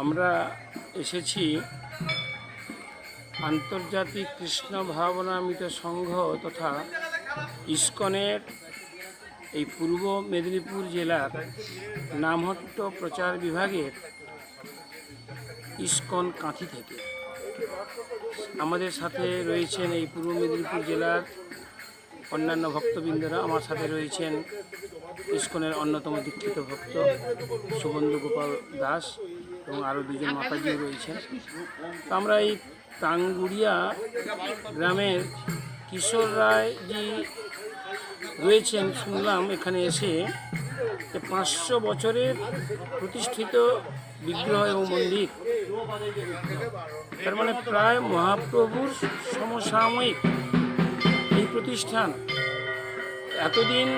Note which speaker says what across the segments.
Speaker 1: আমরা এসেছি আন্তর্জাতিক কৃষ্ণ ভাবনামৃত সংঘ তথা ইস্কনের এই পূর্ব মেদিনীপুর জেলার নামহট্ট প্রচার বিভাগের ইস্কন কাঁথি থেকে। আমাদের সাথে রয়েছেন এই পূর্ব মেদিনীপুর জেলার অন্যান্য ভক্তবৃন্দরা। আমার সাথে রয়েছেন ইস্কনের অন্যতম দীক্ষিত ভক্ত সুবন্ধু গোপাল দাস এবং আরও দুজন মাতাজিও রয়েছেন। তো আমরা এই টাঙ্গুড়িয়া গ্রামের কিশোর রায়জি রয়েছেন শুনলাম এখানে এসে যে 500 বছরের প্রতিষ্ঠিত বিগ্রহ এবং মন্দির, তার মানে প্রায় মহাপ্রভুর সমসাময়িক এই প্রতিষ্ঠান। এতদিন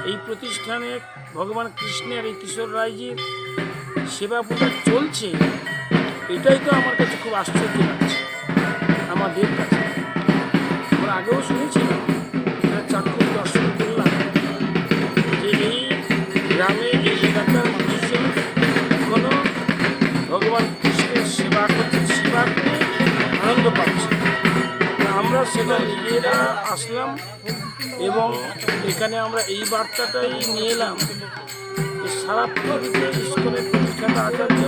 Speaker 1: এই প্রতিষ্ঠানে ভগবান কৃষ্ণের এই কিশোর রায়জির সেবা পূজা চলছে, এটাই তো আমার কাছে খুব আশ্চর্য লাগছে। আমাদের কাছে আমরা আগেও শুনেছিলাম, চাক্ষুষ দর্শন করলাম যে এই গ্রামে এই এলাকার মানুষজন এখনো ভগবান কৃষ্ণের সেবা করছে, সেবা করে আনন্দ পাচ্ছে। আমরা সেটা নিজেরা আসলাম এবং এখানে আমরা এই বার্তাটাই নিয়ে এলাম যে সারা পৃথিবীতে ইস্কনের প্রতিষ্ঠাতা আচার্য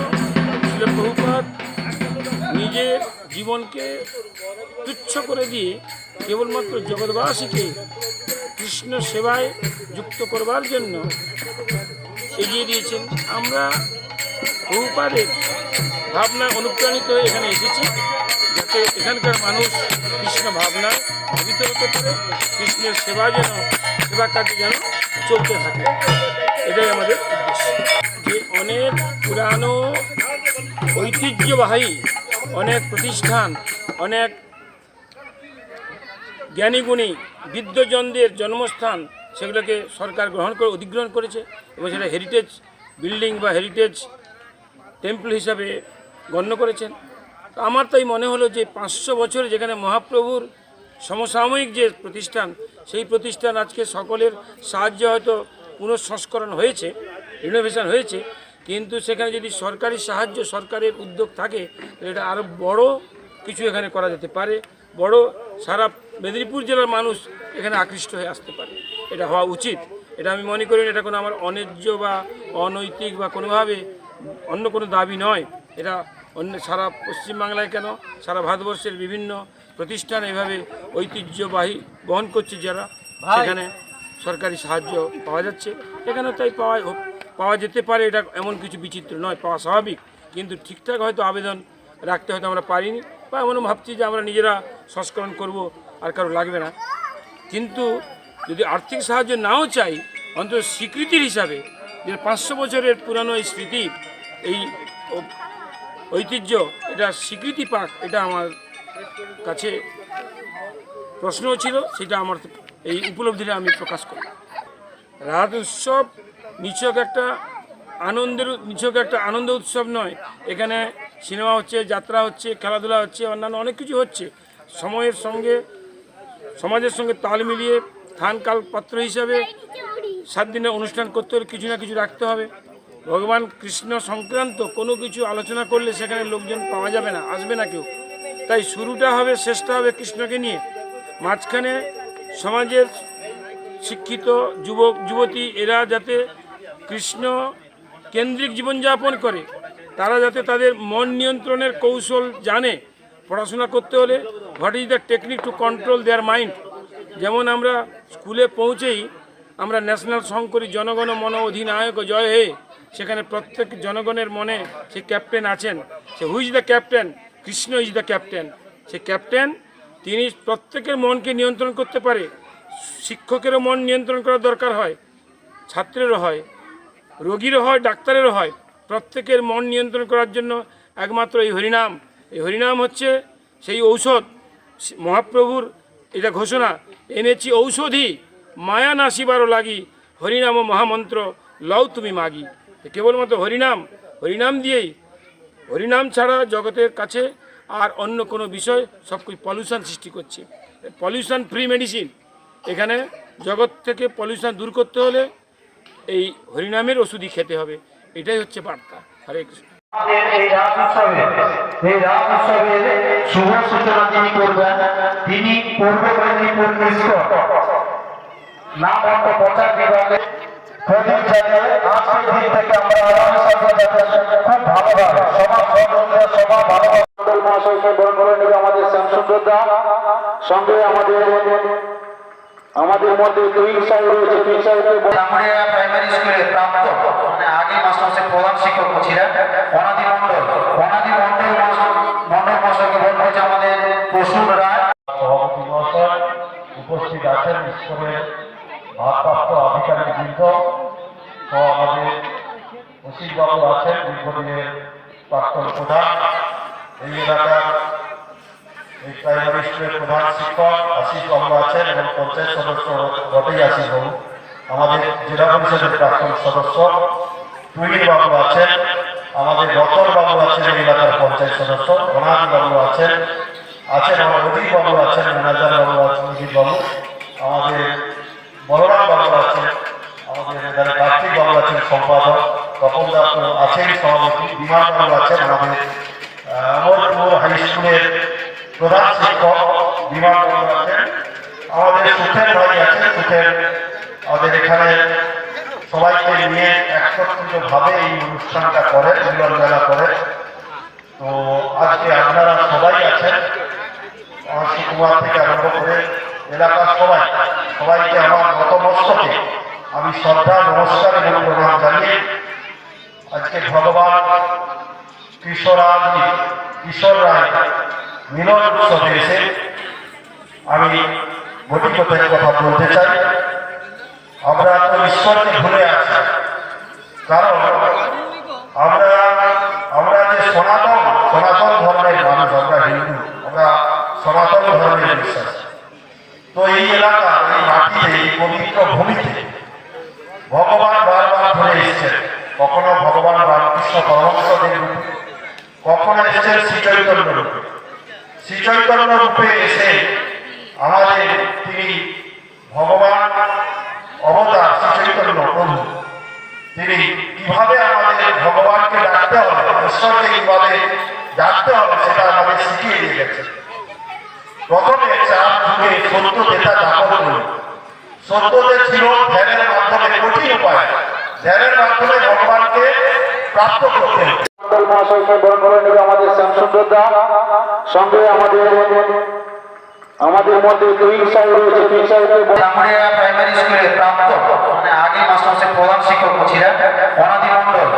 Speaker 1: শ্রীল প্রভুপাদ নিজের জীবনকে তুচ্ছ করে দিয়ে কেবলমাত্র জগৎবাসীকে কৃষ্ণ সেবায় যুক্ত করবার জন্য এগিয়ে দিয়েছেন। আমরা প্রভুপাদের ভাবনায় অনুপ্রাণিত হয়ে এখানে এসেছি, যাতে এখানকার মানুষ কৃষ্ণ ভাবনায় ভাবিত হতে পারে, কৃষ্ণের সেবা কাজে যেন চলতে থাকে। এটাই আমাদের উদ্দেশ্য। যে অনেক পুরানো ঐতিহ্যবাহী অনেক প্রতিষ্ঠান, অনেক জ্ঞানীগুণী বিদ্বজনদের জন্মস্থান, সেগুলোকে সরকার অধিগ্রহণ করেছে এবং সেটা হেরিটেজ বিল্ডিং বা হেরিটেজ টেম্পল হিসাবে গণ্য করেছেন। তো আমার তাই মনে হলো যে 500 বছর যেখানে মহাপ্রভুর সমসাময়িক যে প্রতিষ্ঠান, সেই প্রতিষ্ঠান আজকে সকলের সাহায্যে হয়তো পুনঃসংস্করণ হয়েছে, রিনোভেশন হয়েছে, কিন্তু সেখানে যদি সরকারি সাহায্য, সরকারের উদ্যোগ থাকে, এটা আরও বড় কিছু এখানে করা যেতে পারে। বড় সারা মেদিনীপুর জেলার মানুষ এখানে আকৃষ্ট হয়ে আসতে পারে, এটা হওয়া উচিত। এটা আমি মনে করি এটা কোনো আমার অন্যায্য বা অনৈতিক বা কোনোভাবে অন্য কোনো দাবি নয়। এটা সারা পশ্চিমবাংলায় কেন, সারা ভারতবর্ষের বিভিন্ন প্রতিষ্ঠান এভাবে ঐতিহ্যবাহী বহন করছে, যারা সেখানে সরকারি সাহায্য পাওয়া যাচ্ছে, এখানে তাই পাওয়া যেতে পারে। এটা এমন কিছু বিচিত্র নয়, পাওয়া স্বাভাবিক, কিন্তু ঠিকঠাক হয়তো আবেদন রাখতে হয়তো আমরা পারিনি, বা এমনও ভাবছি যে আমরা নিজেরা সংস্করণ করব, আর কারো লাগবে না। কিন্তু যদি আর্থিক সাহায্য নাও চাই, অন্তত স্বীকৃতির হিসাবে যে 500 বছরের পুরানো এই স্মৃতি, এই ঐতিহ্য, এটা স্বীকৃতি পাক, এটা আমার কাছে প্রশ্নও ছিল। সেটা আমার এই উপলব্ধিটা আমি প্রকাশ করি। রাত উৎসব নিছক একটা আনন্দ উৎসব নয়। এখানে সিনেমা হচ্ছে, যাত্রা হচ্ছে, খেলাধুলা হচ্ছে, অন্যান্য অনেক কিছু হচ্ছে। সময়ের সঙ্গে, সমাজের সঙ্গে তাল মিলিয়ে থান কাল পাত্র হিসাবে 7 দিনের অনুষ্ঠান করতে হলে কিছু না কিছু রাখতে হবে। ভগবান কৃষ্ণ সংক্রান্ত কোনো কিছু আলোচনা করলে সেখানে লোকজন পাওয়া যাবে না, আসবে না কেউ। তাই শুরুটা হবে, শেষটা হবে কৃষ্ণকে নিয়ে। মাঝখানে সমাজের শিক্ষিত যুবক যুবতী এরা যাতে কৃষ্ণ কেন্দ্রিক জীবনযাপন করে, তারা যাতে তাদের মন নিয়ন্ত্রণের কৌশল জানে। পড়াশোনা করতে হলে what is the technique to control there mind. যেমন আমরা স্কুলে পৌঁছেই আমরা ন্যাশনাল সং করি, জনগণ মন অধিনায়ক জয় হে। সেখানে প্রত্যেক জনগণের মনে সে ক্যাপ্টেন আছেন। সে who is the captain? Krishna is the captain. সে ক্যাপ্টেন, তিনি প্রত্যেকের মনকে নিয়ন্ত্রণ করতে পারে। শিক্ষকেরও মন নিয়ন্ত্রণ করার দরকার হয়, ছাত্রেরও হয়, রোগীরও হয়, ডাক্তারেরও হয়। প্রত্যেকের মন নিয়ন্ত্রণ করার জন্য একমাত্র এই হরিনাম। এই হরিনাম হচ্ছে সেই ঔষধ। মহাপ্রভুর এটা ঘোষণা, এনেছি ঔষধি মায়া নাশিবারও লাগি, হরিনাম ও মহামন্ত্র লও তুমি মাগি। কেবলমাত্র হরিনাম দিয়েই, হরিনাম ছাড়া জগতের কাছে আর অন্য কোনো বিষয় সব কিছু পলিউশন সৃষ্টি করছে। Pollution free medicine. এখানে জগৎ থেকে পলিউশন দূর করতে হলে এই হরিনামের ওষুধই খেতে হবে। এটাই হচ্ছে বার্তা। হরে কৃষ্ণ।
Speaker 2: এই রাস উৎসবের শুভ সূচনা যিনি করবেন তিনি পূর্ব মেদিনীপুর ইস্কন নাম অর্থ প্রচার বিভাগে প্রদীপ জ্বালিয়ে আজকের দিন থেকে আমরা আগামী সপ্তাহে খুব ভালোভাবে সভা ভালোভাবে মহাশয়কে বরণ করে নেবে আমাদের শ্যামসুন্দরদা সঙ্গে আমাদের মধ্যে দুই সাহেব রয়েছে তিন সাহেবকে আমরা প্রাইমারি স্কুলে প্রাপ্ত মানে আগে মাস্টার প্রধান শিক্ষক ছিলেন অনাদি মন্ডল মহাশয়কে বরণ করেছে আমাদের প্রসূন রায় সভাপতি মহাশয় উপস্থিত আছেন স্কুলের ভারপ্রাপ্ত আধিকারিক বৃন্দ সহ আমাদের অসিতবাবু আছেন দীর্ঘদিনের প্রাক্তন প্রধান এই এলাকার এই প্রাইমারি স্কুলের প্রধান শিক্ষক আশিস বাবু আছেন এবং পঞ্চায়েত সদস্য বটেই আশিস বাবু আমাদের জেলা পরিষদের প্রাক্তন সদস্য টুইন বাবু আছেন আমাদের রতন বাবু আছেন এই এলাকার পঞ্চায়েত সদস্য অনাদি বাবু আছেন আমার অজিত বাবু আছেন ম্যানেজার বাবু আছেন অজিত বাবু আমাদের বলরাম বাবু আছেন আমাদের এখানে কার্তিক বাবু আছেন সম্পাদক তপন দাস আছেন সভাপতি বিমান বাবু আছেন আমাদের আমরপুর হাই স্কুলের প্রধান শিক্ষক বিমান বাবু আছেন আমাদের সুখের ভাই আছেন আমাদের এখানে সবাইকে নিয়ে একত্রিতভাবে এই অনুষ্ঠানটা করে মিলন মেলা করে তো আজকে আপনারা সবাই আছেন সুকুমার থেকে আরম্ভ করে এলাকার সবাইকে আমার নতমস্তকে আমি শ্রদ্ধা নমস্কার এবং প্রণাম জানিয়ে আজকে ভগবান কিশোর রায় মিলন উৎসবে এসে আমি গতি কথায় কথা বলতে চাই আমরা তো ঈশ্বরকে ভুলে আছি কারণ আমরা যে সনাতন ধর্মের মানুষ আমরা হিন্দু আমরা সনাতন ধর্মের বিশ্বাস তো এই এলাকা এই মাটিতে এই পবিত্র ভূমিতে ভগবান বারবার ধরে এসেছেন কখনো ভগবান রামকৃষ্ণ পরমহংসদেব রূপে কখনো এসেছেন শ্রীচৈতন্য রূপে এসে আমাদের তিনি ভগবান অবতার শ্রীচৈতন্য প্রভু তিনি কিভাবে আমাদের ভগবানকে ডাকতে হবে ঈশ্বরকে কিভাবে ডাকতে হবে সেটা আমাদের শিখিয়ে দিয়ে গেছে প্রথমে চার যুগে সত্য যেটা দাপন করল সত্যতে ছিল ধ্যানের মাধ্যমে কঠিন উপায় ধ্যানের মাধ্যমে ভগবানকে প্রাপ্ত করতে মহাশয়কে বরণ করে নেবে আমাদের শ্যামসুন্দরদা সঙ্গে আমাদের মধ্যে দুই সাহেব রয়েছে তিন সাহেবকে আমরা প্রাইমারি স্কুলে প্রাপ্ত মানে আগে মাস্টার প্রধান শিক্ষক ছিলেন অনাদি মন্ডল